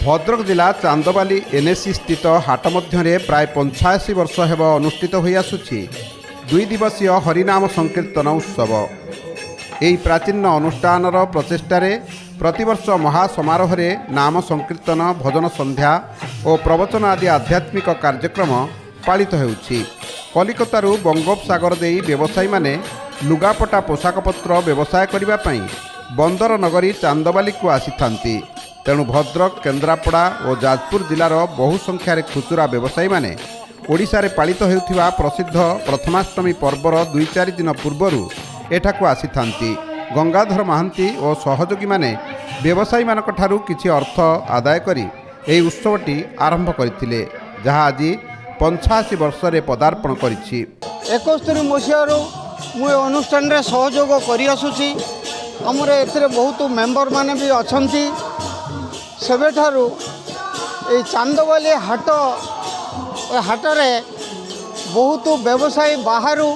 भद्रक जिला चांदबाली एनएसी स्थित हाट मध्य प्राय 85 वर्ष हेब अनुष्ठित हो आसुछि 2 दिवसीय हरिनाम संकीर्तन उत्सव। यही प्राचीन अनुष्ठानर प्रचेष्टार प्रतिवर्ष महासमारोह नाम संकीर्तन भजन संध्या और प्रवचन आदि आध्यात्मिक कार्यक्रम पालित होउछि। कलिकतारू बंगोपसागर देई व्यवसायी माने लुगापटा पोशाकपत्र व्यवसाय करिबा पई बंदर नगरी चांदबाली को आसीथांती। तेणु भद्रक केन्द्रापड़ा और जाजपुर जिलार बहु संख्यार खुचुरा व्यवसायी माने ओडिशा रे पालित हेउथिबा प्रसिद्ध प्रथमाष्टमी पर्वर 2-4 दिन पूर्वरु एठाकु आसीथांती। गंगाधर महांती और सहयोगी माने व्यवसायी मानक ठारू किछि अर्थ आदाय करी एही उत्सवटी आरंभ करथिले, जहा आज 85 वर्ष रे पदार्पण करिछि। 71 मसीहारू मु अनुष्ठान रे सहयोग करि आसुछि। हमर एथिरे बहुत मेंबर माने भी अछंती। सेबेठारू ए चांदबाली हाटरे बहुत व्यवसायी बाहरु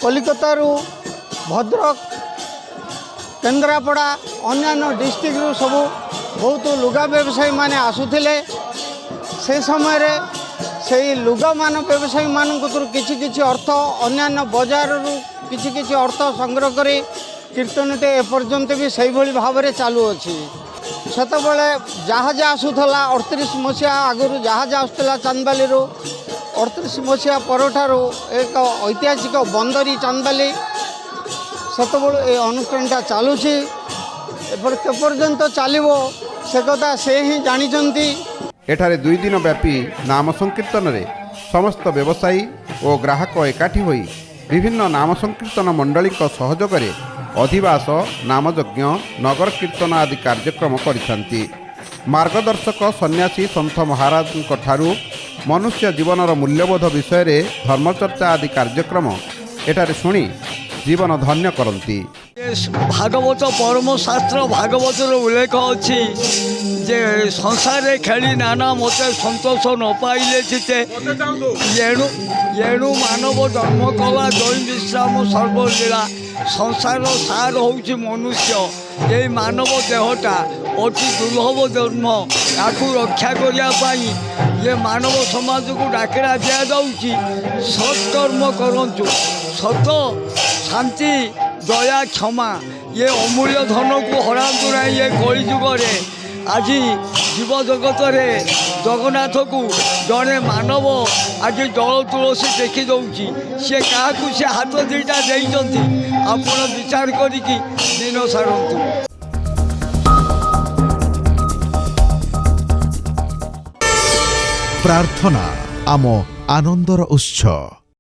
कलिकतारू भद्रक केन्द्रापड़ा अन्य डिस्ट्रिक्ट रू सब बहुत लुगा व्यवसायी माने आसुथिले। से समय रे से लुगा मान व्यवसायी मान किछि अर्थ अन्य बजार रू किछि अर्थ संग्रह करी कीर्तनटे एपर्यंत भी सही भली भाव में चालू अच्छी। सेतबले जहाज आसूला 38 मसीहा आगु जहाज आसूला चांदबाली 38 मसीहा परठारू एक ऐतिहासिक बंदरी चांदबाली सेतबले ए अनुष्ठानटा चालुची। एपर्यंत चलो से कथा से ही जानी। एठारे 2 दिन व्यापी नाम संकीर्तन रे समस्त व्यवसायी और ग्राहक एकाठी होई विभिन्न नाम संकीर्तन मंडली सहयोग रे अधिवास नामयज्ञ नगर कीर्तन आदि कार्यक्रम करिथांती। मार्गदर्शक सन्यासी सन्थ महाराज ठारू मनुष्य जीवनर मूल्यबोध विषय रे धर्मचर्चा आदि कार्यक्रम एठारे शुणी जीवन धन्य करती। भागवत परम शास्त्र भागवत उल्लेख अच्छी जे संसार खेली नाना मत सतोष न पाइले चिते येणु मानव जन्म कला जय विश्राम सर्वलीला संसार सार होउछि मनुष्य। ये मानव देहटा अति दुर्लभ जन्म या रक्षा करने ये मानव समाज को डाकरा दिया जाउछि सत्कर्म करंतु सत शांति दया क्षमा ये अमूल्य धन को हरातु ना। ये कलिजुगे आज जीव जगत रे जगन्नाथ को जड़े मानव आज जल तुलसी देखी दौची सी क्या से हाथ दीटा देती आपण विचार करिकी दिन सारंतु। प्रार्थना आम आनंदर उत्स।